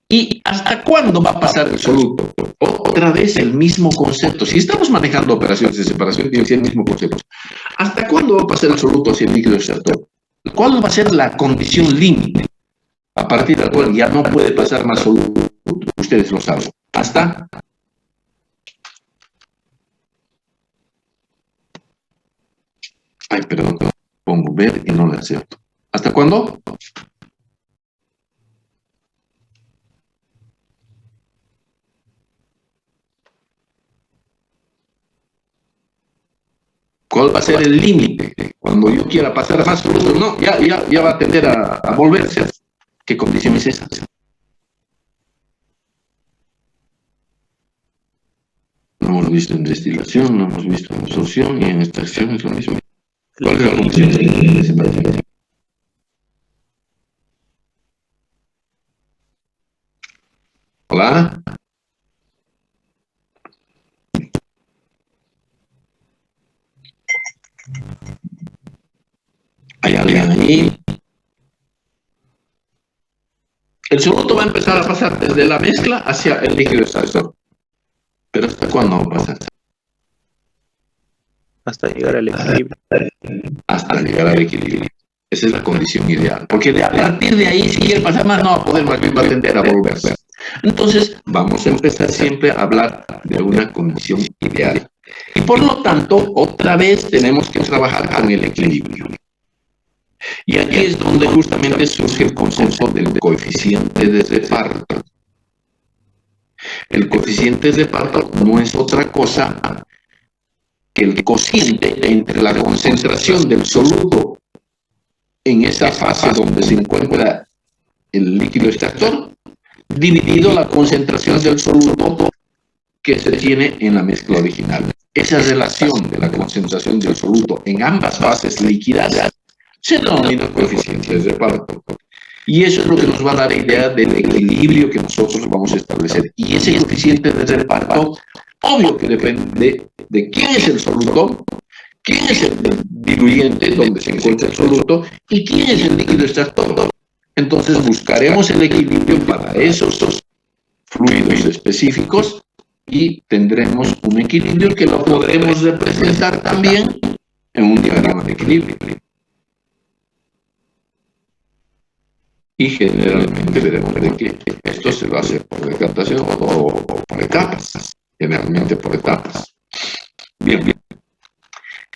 ¿y hasta cuándo va a pasar el soluto? Otra vez el mismo concepto. Si estamos manejando operaciones de separación, tiene que ser el mismo concepto. ¿Hasta cuándo va a pasar el soluto hacia el líquido extractor? ¿Cuál va a ser la condición límite a partir de la cual ya no puede pasar más soluto? Ustedes lo saben. ¿Hasta? Ay, perdón, pongo ver y no lo acepto. ¿Hasta cuándo? ¿Cuál va a ser el límite? Cuando yo quiera pasar más soluto, no, ya va a tender a volverse. ¿Qué condición es esa? No hemos visto en destilación, no hemos visto en absorción y en extracción es lo mismo. ¿Cuál es la condición de separación? Hola. ¿Hay alguien ahí? El soluto va a empezar a pasar desde la mezcla hacia el líquido extractor. ¿Pero hasta cuándo va a pasar? Hasta llegar al equilibrio. Hasta llegar al equilibrio. Esa es la condición ideal. Porque a partir de ahí, si quiere pasar más, no va a poder, más bien va a tender a volverse. Entonces, vamos a empezar siempre a hablar de una condición ideal. Y por lo tanto, otra vez tenemos que trabajar con el equilibrio. Y aquí es donde justamente surge el concepto del coeficiente de reparto. El coeficiente de reparto no es otra cosa que el cociente entre la concentración del soluto en esa fase donde se encuentra el líquido extractor, dividido la concentración del soluto que se tiene en la mezcla original. Esa relación de la concentración del soluto en ambas fases líquidas se denomina coeficiente de reparto. Y eso es lo que nos va a dar idea del equilibrio que nosotros vamos a establecer. Y ese coeficiente de reparto, obvio que depende de quién es el soluto, quién es el diluyente donde se encuentra el soluto y quién es el líquido extractor. Entonces buscaremos el equilibrio para esos fluidos específicos y tendremos un equilibrio que lo podremos representar también en un diagrama de equilibrio. Y generalmente veremos de que esto se va a hacer por decantación o por etapas, generalmente por etapas. Bien.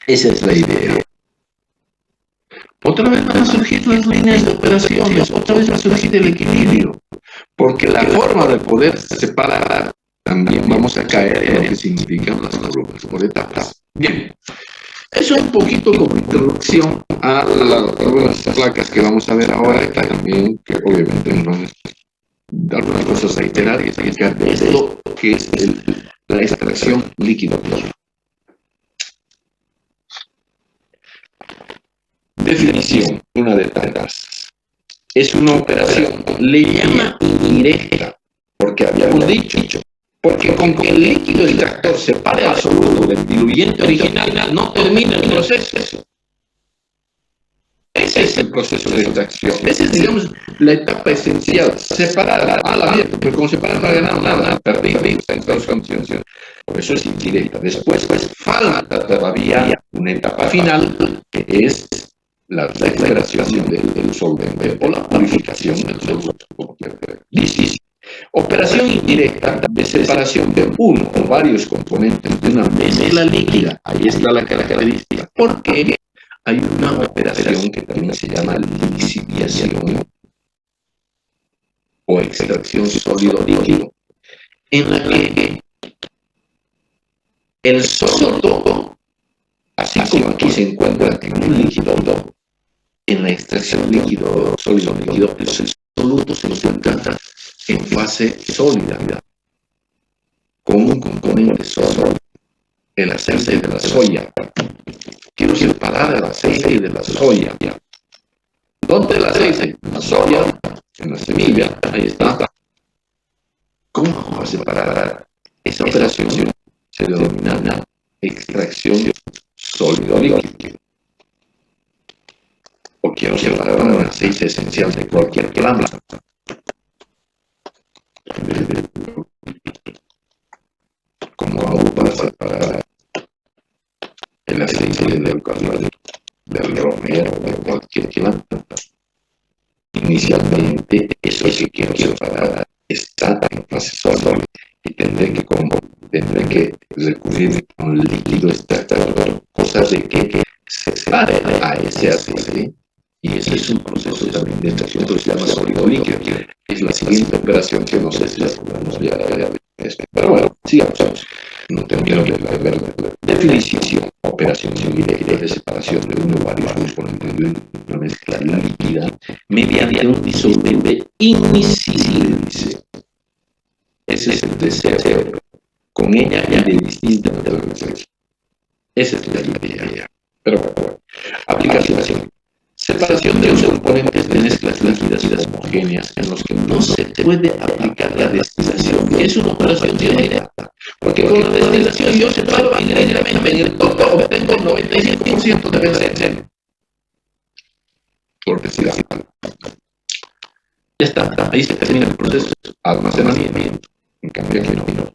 Esa es la idea. Otra vez van a surgir las líneas de operaciones, otra vez va a surgir el equilibrio, porque la forma de poder separar también vamos a caer en lo que significan las curvas por etapas. Bien. Eso es un poquito como introducción a las placas que vamos a ver ahora, y también que obviamente nos van a dar algunas cosas a iterar y explicar de esto que es la extracción líquida. Definición, una de tantas. Es una operación, le llama indirecta, porque habíamos dicho, porque con que el líquido extractor separe al soluto del diluyente original, no termina el proceso. Ese es el proceso de extracción. Esa es, digamos, la etapa esencial. Separar a la abierto, pero como separar no ha ganado nada, perdido, entonces condición. Por eso es indirecta. Después, falta todavía una etapa final, que es la recuperación del solvente o la purificación del soluto. Listo. Operación indirecta de separación de uno o varios componentes de una mezcla líquida. Ahí está la característica. Porque hay una operación que también se llama lixiviación o extracción sólido-líquido, en la que el soluto, así como aquí se encuentra en un líquido, En la extracción líquido, sólido, líquido, los solutos se encuentran en fase sólida, con un componente sólido, el aceite de la soya. Quiero separar el aceite de la soya. ¿Dónde el aceite? En la soya, en la semilla, ahí está. ¿Cómo vamos a separar? Esa operación se denomina extracción sólido-líquido. O quiero separar un aceite esencial de cualquier planta. ¿Cómo hago para separar el aceite del eucalipto, del romero, de cualquier planta? Inicialmente, eso que quiero separar está en fase sólida y tendré que recurrir a un líquido extractor, cosa de que se separe a ese aceite. Y ese es un proceso también de extracción que se llama sólido-líquido. Es la siguiente operación que no sé si la podemos ver. Pero bueno, sigamos. No termino de ver definición. Operación indirecta de separación de uno o varios componentes de una mezcla líquida mediante un disolvente inmiscible. Ese es el deseo. Con ella ya de distinta naturaleza. Esa es la idea. Pero bueno, aplicación. Separación de los componentes de mezclas líquidas y homogéneas en los que no se puede aplicar la destilación. Es una operación directa. Porque con la destilación yo separo indirectamente en el tope obtengo 95% de benceno. Por decir algo. Ya está. Ahí se termina el proceso de almacenamiento. En cambio aquí no.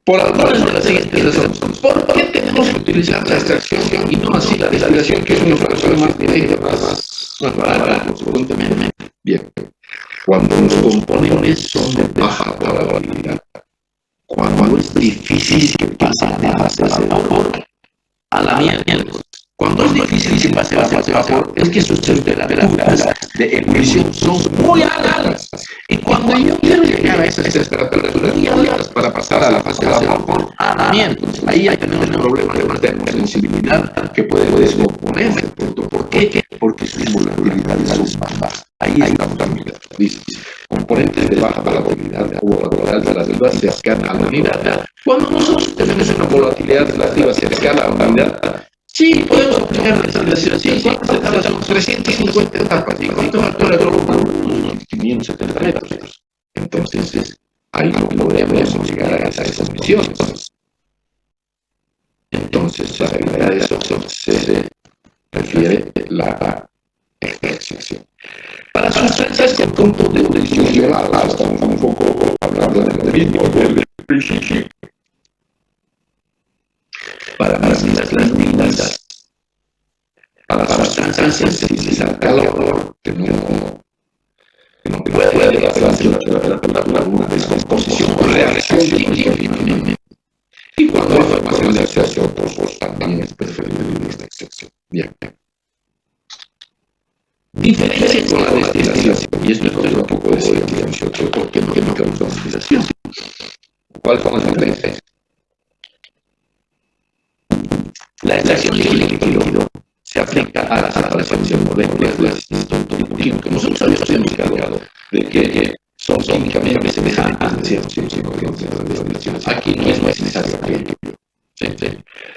Por algunas de las siguientes razones, ¿por qué tenemos que utilizar la extracción y no así la destilación, que es una operación más directa, más barata, consecuentemente? Bien, cuando los componentes son de baja probabilidad, cuando es difícil que pasen de fase de vapor a la mierda, cuando es difícil que pase de fase de vapor, es que sus temperaturas de ebullición son muy altas. Y cuando yo quiero llegar a esas temperaturas muy altas para pasar a la fase de vapor, ahí ya tenemos el problema de una termosensibilidad que puede descomponerse. ¿Por qué? Porque sus volatilidades son más bajas. Ahí estamos también. Dice, componentes de baja volatilidad o volatilidad relativa cercana a la unidad. Cuando nosotros tenemos una volatilidad relativa cercana a la unidad, sí, podemos aplicar destilación. Sí, ¿cuántas etapas son? 350 etapas. ¿Y cuánto altura de unos 570 metros? Entonces, ahí no podemos llegar a esas emisiones. Entonces, para evitar eso, se refiere la extracción. Para sustancias con punto de ebullición elevado, estamos un poco hablando del mismo principio. Para mezclas las minas, para sustancias sensibles al calor, que no puede hacer una descomposición o reacción química. Y cuando hay formación de extracción, pues también es preferible esta extracción. Bien. Diferencia con la destilación, y esto es lo que puedo decir aquí a nosotros, porque no causa destilación. ¿Cuál fue la diferencia? La extracción líquido se aplica a la separación de moléculas de distintos tipos químicos. Nosotros habíamos indicado de que son químicamente semejantes en ciertos tipos de destilación. Aquí no es necesario aquello.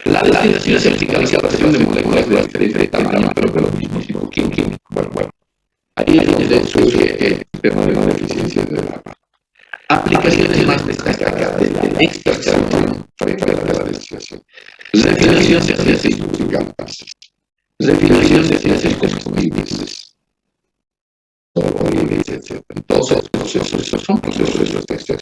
La destilación se aplica a la separación de moléculas de diferente tamaño, pero de los mismos tipos químicos. Bueno. Ahí es donde surge el tema de la deficiencia de la aplicaciones más destacadas de la extracción frente a la destilación. Refinación de aceites lubricantes. Refinación de aceites comestibles. Olives, etc. Todos esos procesos son procesos de extracción.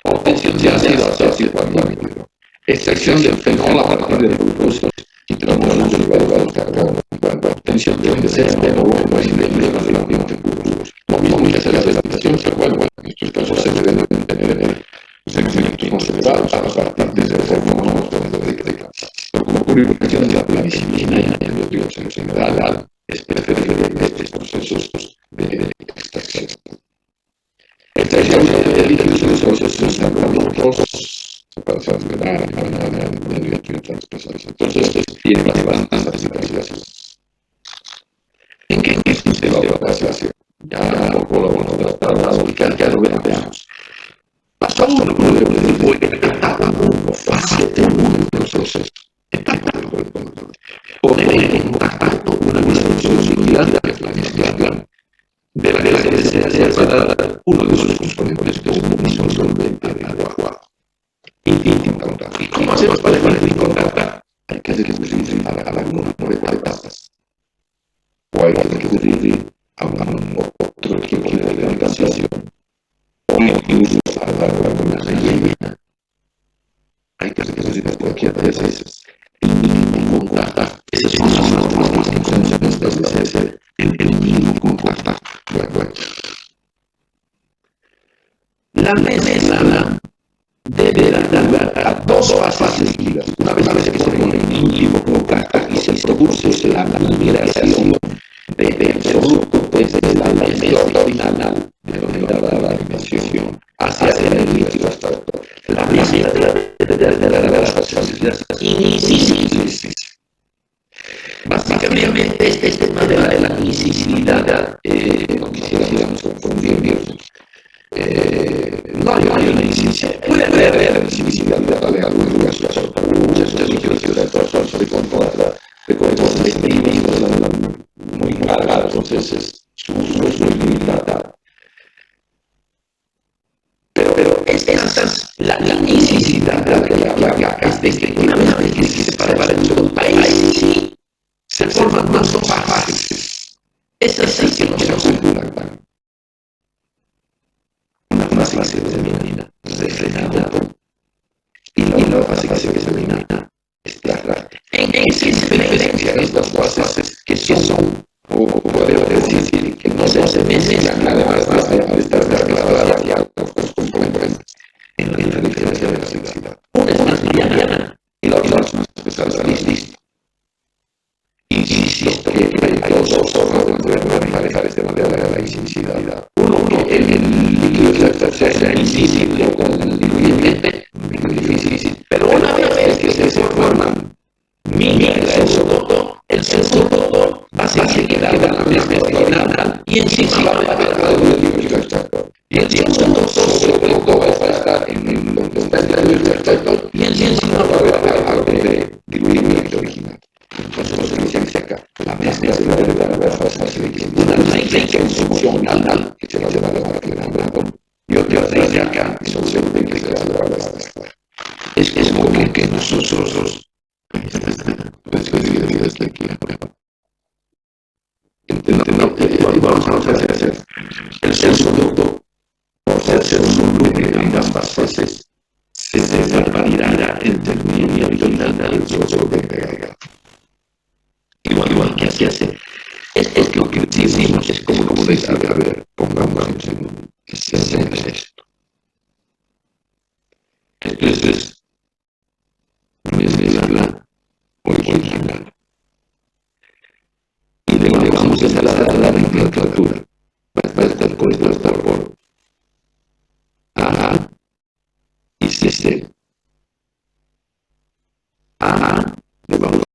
Obtención de ácido amínico. Extracción del fenol a partir de frutos y transformación de derivados de carbono. Obtención de etanol y de puros. Lo mismo que hacer la destilación, pero bueno, en estos casos se deben tener segmentos conservados a partir de fenómenos de como purificación de la penicilina y antibióticos en general, es preferible estos procesos de extracción. Extracción de líquidos en los procesos inflamatorios para transferir nutrientes especiales. Entonces, tiene bastantes aplicaciones. clase. Ya un poco lo hemos tratado y ya lo veamos. Paso uno, voy a etapa 1, fase 1 del proceso. Etapa 1. Poner en contacto una visibilidad, que es la mezcla de la que se desea separar uno de sus componentes que es un disolvente adecuado. ¿Y cómo hacemos para poner en contacto? Hay que recurrir a la número de etapas. O hay que recurrir a un otro tipo de organización. O incluso a una rellena. Hay que recurrir a cualquier de esas. El mínimo contacto. Esas son las formas que funcionan establecer el mínimo contacto. Bueno. La mezcla debe dar lugar a dos fases seguidas. Una vez que se pone el mínimo contacto y se produce la migración del producto desde la mezcla final denominada la alimentación hacia el líquido extracto. La mezcla debe dar las fases iniciales. Básicamente, este tema de la incisividad, no quisiéramos confundirnos. No hay una incisividad. Puede haber incisividad de algunas muchas de controlar muy larga, entonces su uso es muy limitado. Pero la incisividad de la placa es de que una vez que se separa el producto, ahí sí se forman más fases. Esas sí que no se acumulan. Una fase que se denomina refrenado y la fase que se denomina extract. ¿En qué se diferencian estas fases que son, o podemos decir, que no se mezclan además de estar mezcladas ya los componentes en la diferencia de la densidad? Una es más liviana y la otra es más pesada. Listo. Insisto que hay dos formas de manejar este modelo de la incisividad. Uno, que el líquido sea incisible con el diluyente, muy difícil. Pero una vez que se forman el segundo va a seguir a la mezcla final y encima va a haber algo de líquido extracto. Y el segundo sobre todo va a estar en donde está el líquido extracto y encima va a haber algo de diluido original. Entonces, lo que dice acá, la mezcla se debe dar la fase de una reina funcional que se va a llevar a la máquina y otra reina acá que son seguro que se va a llevar a la mezcla. Es como que nosotros pues que desde aquí vamos a hacer el segundo por ser soluble en ambas fases se separará entre el medio y el socio de pega. Igual que así hace. Es lo que decimos, es como decir, a ver, pongamos en esto. Esto es mezcla original. Y le vamos a dar la mezcla